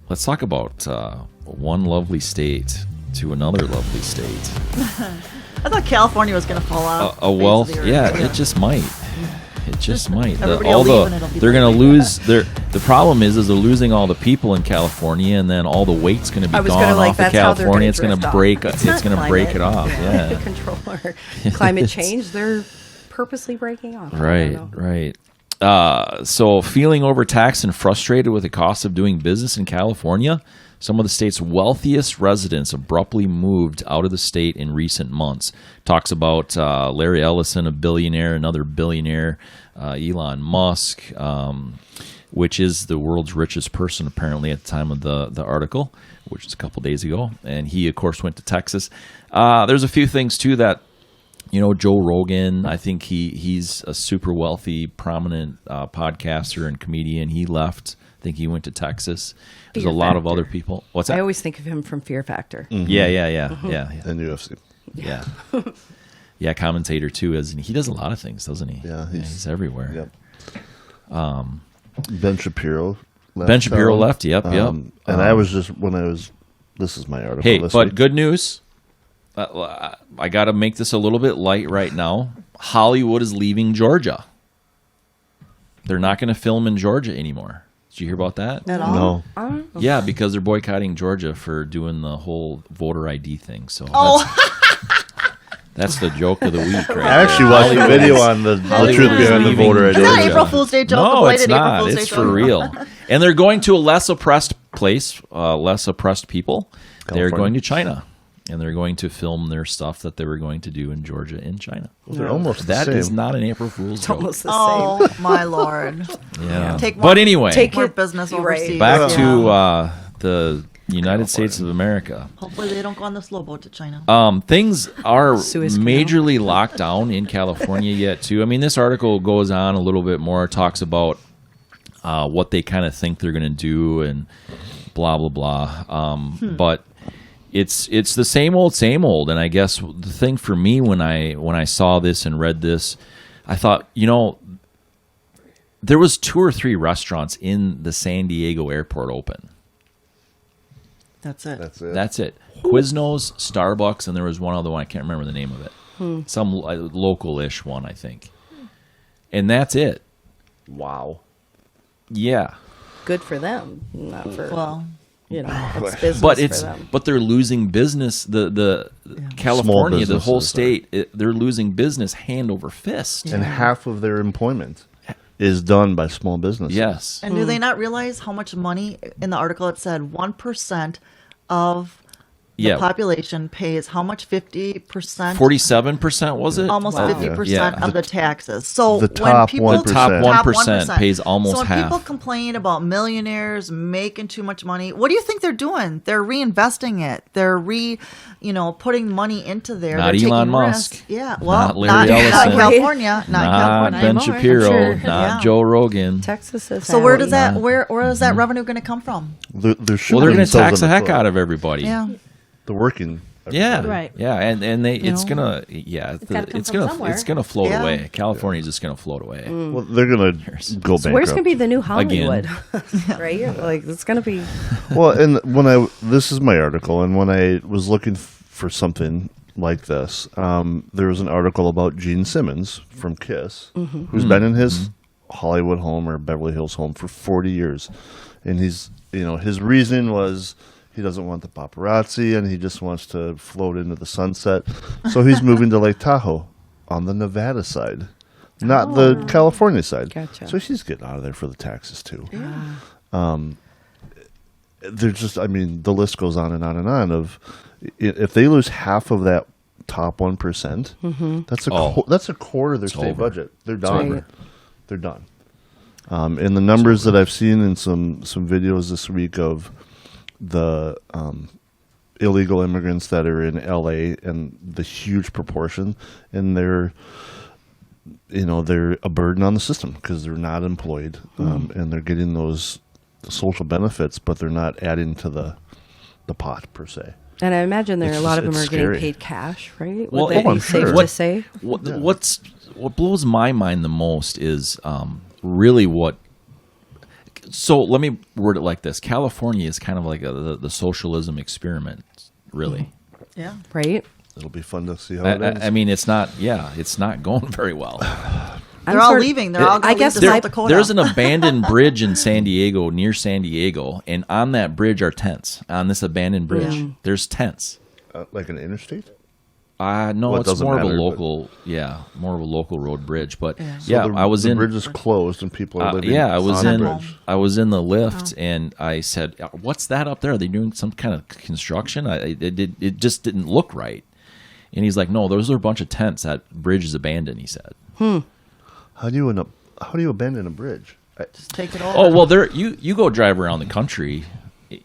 let's talk about one lovely state to another lovely state. I thought California was going to fall off. It just might. It just might. They're going to lose. The problem is they're losing all the people in California, and then all the weight's going to be gone off of California. It's going to break. It's going to break it off. Yeah. Control our climate change. They're purposely breaking off. Right. So feeling overtaxed and frustrated with the cost of doing business in California, some of the state's wealthiest residents abruptly moved out of the state in recent months. Talks about Larry Ellison, a billionaire, another billionaire, Elon Musk, which is the world's richest person apparently at the time of the article, which is a couple days ago. And he, of course, went to Texas. There's a few things, too, that Joe Rogan, I think he's a super wealthy, prominent podcaster and comedian. He left. I think he went to Texas. There's a lot of other people. What's that? I always think of him from Fear Factor. Mm-hmm. Yeah. And UFC. Yeah. Yeah, commentator too. He does a lot of things, doesn't he? Yeah, he's everywhere. Yep. Ben Shapiro left. Ben Shapiro left, yep. And I was just, this is my article. Hey, but good news. I got to make this a little bit light right now. Hollywood is leaving Georgia. They're not going to film in Georgia anymore. Did you hear about that? At all? No. Yeah, because they're boycotting Georgia for doing the whole voter ID thing. So that's the joke of the week, right? I actually watched a video on the truth behind the voter ID. It's not April Fool's Day joke. No, it's not. It's for real. And they're going to a less oppressed place, less oppressed people. They're going to China. And they're going to film their stuff that they were going to do in Georgia in China. Well, they're almost the That same. is not an April Fool's joke. Almost the same. Oh, my Lord. Yeah. But anyway, take your business overseas. Back to the United States of America. Hopefully they don't go on the slow boat to China. Things are Suez majorly locked down in California yet, too. I mean, this article goes on a little bit more, talks about what they kind of think they're going to do and blah, blah, blah. But it's the same old. And I guess the thing for me when I saw this and read this, I thought, there was 2 or 3 restaurants in the San Diego airport open. That's it. That's it. Quiznos, Starbucks, and there was one other one. I can't remember the name of it. Some local-ish one, I think. And that's it. Wow. Yeah. Good for them. Not for, it's business for them. But they're losing business. The California, the whole state, they're losing business hand over fist. And half of their employment is done by small businesses. Yes. And do they not realize how much money, in the article it said 1% of the population pays how much? 50%? 47%, was it? Almost 50% of the taxes. So the top 1%. The top 1% pays almost half. So when people complain about millionaires making too much money, what do you think they're doing? They're reinvesting it. They're putting money into there. Not they're Elon taking Musk. Risks. Yeah, well, not Larry Ellison. Not California. Not Ben Shapiro. Not Joe Rogan. Texas is so where does that revenue going to come from? They're going to tax the heck out of everybody. Yeah. They're working. Yeah, right. Yeah, and it's gonna float away. California's just gonna float away. Well, they're gonna go bankrupt. So where's gonna be the new Hollywood? Right? Like it's gonna be. Well, and this is my article, and when I was looking for something like this, there was an article about Gene Simmons from Kiss, who's been in his Hollywood home or Beverly Hills home for 40 years, and he's his reason was. He doesn't want the paparazzi, and he just wants to float into the sunset. So he's moving to Lake Tahoe on the Nevada side, not the California side. Gotcha. So he's getting out of there for the taxes, too. Yeah. They're just, the list goes on and on and on of if they lose half of that top 1%, that's a quarter of their state budget. They're done. Right. They're done. And the numbers that I've seen in some videos this week of the illegal immigrants that are in LA and the huge proportion, and they're a burden on the system because they're not employed, and they're getting those social benefits, but they're not adding to the pot per se. And I imagine a lot of them are scary. getting paid cash, right? Well, Would that be safe to say? What blows my mind the most is really what. So let me word it like this: California is kind of like the socialism experiment, really. Yeah. Right? It'll be fun to see how it ends. I mean, it's not going very well. They're all leaving. They're all going to leave to South Dakota. There's an abandoned bridge in San Diego, near San Diego, and on that bridge are tents. On this abandoned bridge, there's tents. Like an interstate? No, Well, it it's doesn't more of a matter, local, more of a local road bridge. But Yeah. I was the in. bridge is closed and people are living I was on in. the bridge. I was in the lift and I said, "What's that up there? Are they doing some kind of construction?" It just didn't look right. And he's like, "No, those are a bunch of tents. That bridge is abandoned." He said. How do you abandon a bridge? Just take it over. Oh well, you go drive around the country.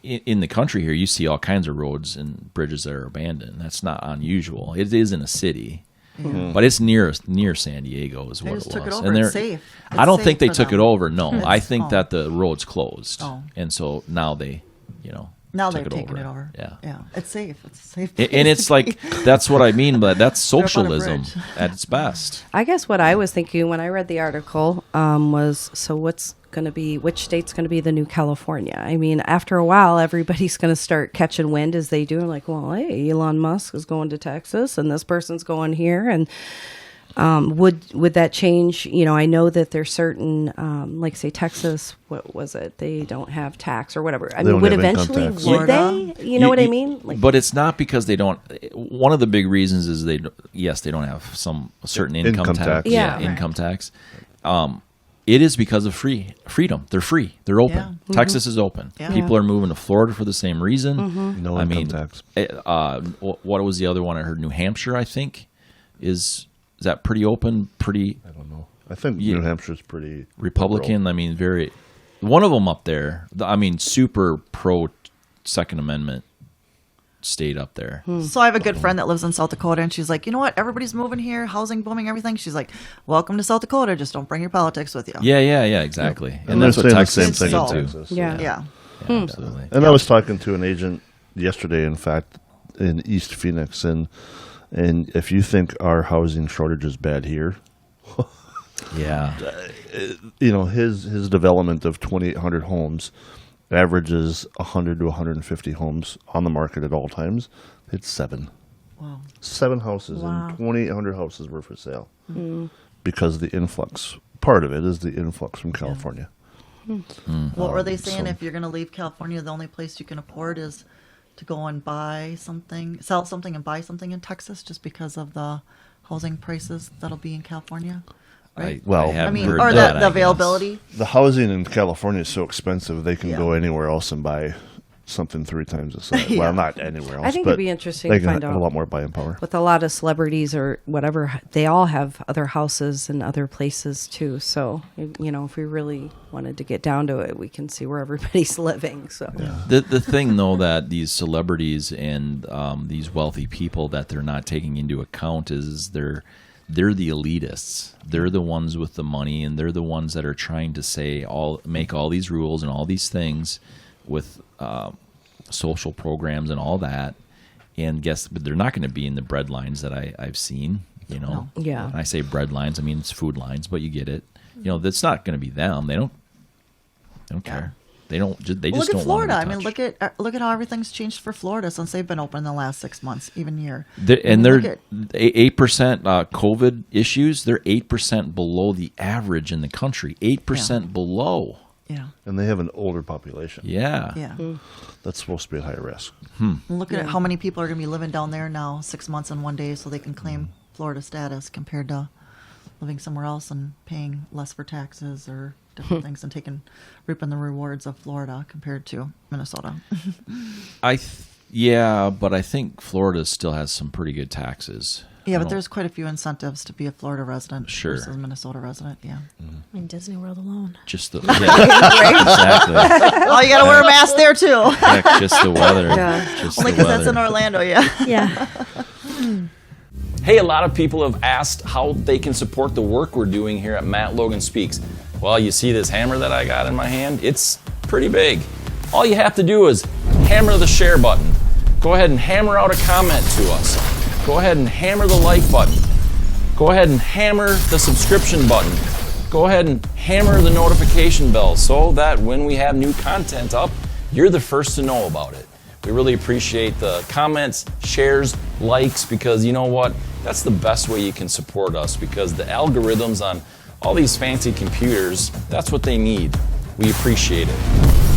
In the country here, you see all kinds of roads and bridges that are abandoned. That's not unusual. It is in a city, but it's near San Diego is what just it took was. it over. And It's safe. I don't It's think they safe for took it them. over. No, I think oh. that the road's closed, Oh. and so now they, Now took they've taken it over. Yeah. It's safe. It's a safe. And place it's to like be. that's what I mean, but that's up on a socialism bridge. at its best. I guess what I was thinking when I read the article was, so which state's going to be the new California? I mean, after a while, everybody's going to start catching wind as they do. Like, well, hey, Elon Musk is going to Texas and this person's going here. And would that change? I know that there's certain, like say Texas, what was it? They don't have tax or whatever. I They mean, don't would have income eventually, tax. would they? You know what I mean? Like, But it's not because they don't. One of the big reasons is they don't have some certain income Income tax. tax. Yeah, right. Income tax. It is because of freedom. They're free. They're open. Yeah. Texas is open. Yeah. People are moving to Florida for the same reason. No income tax. What was the other one I heard? New Hampshire, I think, is that pretty open? Pretty I don't know. I think New Hampshire's pretty Republican. I mean, very. One of them up there. Super pro Second Amendment state up there. So I have a good friend that lives in South Dakota, and she's like, you know what? Everybody's moving here, housing booming, everything. She's like, welcome to South Dakota. Just don't bring your politics with you. Yeah, exactly. And they're that's what saying the Texas same thing in So- Texas. yeah. Yeah. absolutely. And I was talking to an agent yesterday, in fact, in East Phoenix, and if you think our housing shortage is bad here, Yeah. his development of 2,800 homes averages 100 to 150 homes on the market at all times. It's 7. Wow. 7 houses Wow. and 2,800 houses were for sale because the influx. Part of it is the influx from California. What were they saying? so- If you're going to leave California, the only place you can afford is to go and buy something, sell something and buy something in Texas just because of the housing prices that'll be in California? Right? Well, haven't I mean, heard or that, I the guess. availability. The housing in California is so expensive they can Yeah. go anywhere else and buy something 3 times the size. Yeah. Well, not anywhere else. I think but it'd be interesting they to can find have out. a lot more buying power. With a lot of celebrities or whatever, they all have other houses in other places too. So, if we really wanted to get down to it, we can see where everybody's living. So, The thing though that these celebrities and these wealthy people that they're not taking into account is they're the elitists. They're the ones with the money, and they're the ones that are trying to make all these rules and all these things with social programs and all that. And but they're not going to be in the bread lines that I've seen. No. Yeah. When I say bread lines, I mean it's food lines, but you get it. That's not going to be them. They don't care. They don't. They Well, just look at don't want Florida. to I be mean, touched. look at how everything's changed for Florida since they've been open the last 6 months, even year. They're Look at- 8% COVID issues. They're 8% below the average in the country. 8% below. Yeah. And they have an older population. Yeah. Yeah. That's supposed to be at higher risk. And look at how many people are going to be living down there now, 6 months and 1 day, so they can claim Florida status compared to living somewhere else and paying less for taxes or different things and reaping the rewards of Florida compared to Minnesota. But I think Florida still has some pretty good taxes. Yeah, but there's quite a few incentives to be a Florida resident Sure. versus Minnesota resident. Yeah. In Disney World alone. Just the exactly. Oh, you got to wear a mask there too. Heck, just the weather. Yeah. Just Only the because that's weather. in Orlando. Yeah. Yeah. Hey, a lot of people have asked how they can support the work we're doing here at Matt Logan Speaks. Well, you see this hammer that I got in my hand? It's pretty big. All you have to do is hammer the share button. Go ahead and hammer out a comment to us. Go ahead and hammer the like button. Go ahead and hammer the subscription button. go ahead and hammer the notification bell so that when we have new content up, you're the first to know about it. We really appreciate the comments, shares, likes, because you know what? That's the best way you can support us, because the algorithms on all these fancy computers, that's what they need. We appreciate it.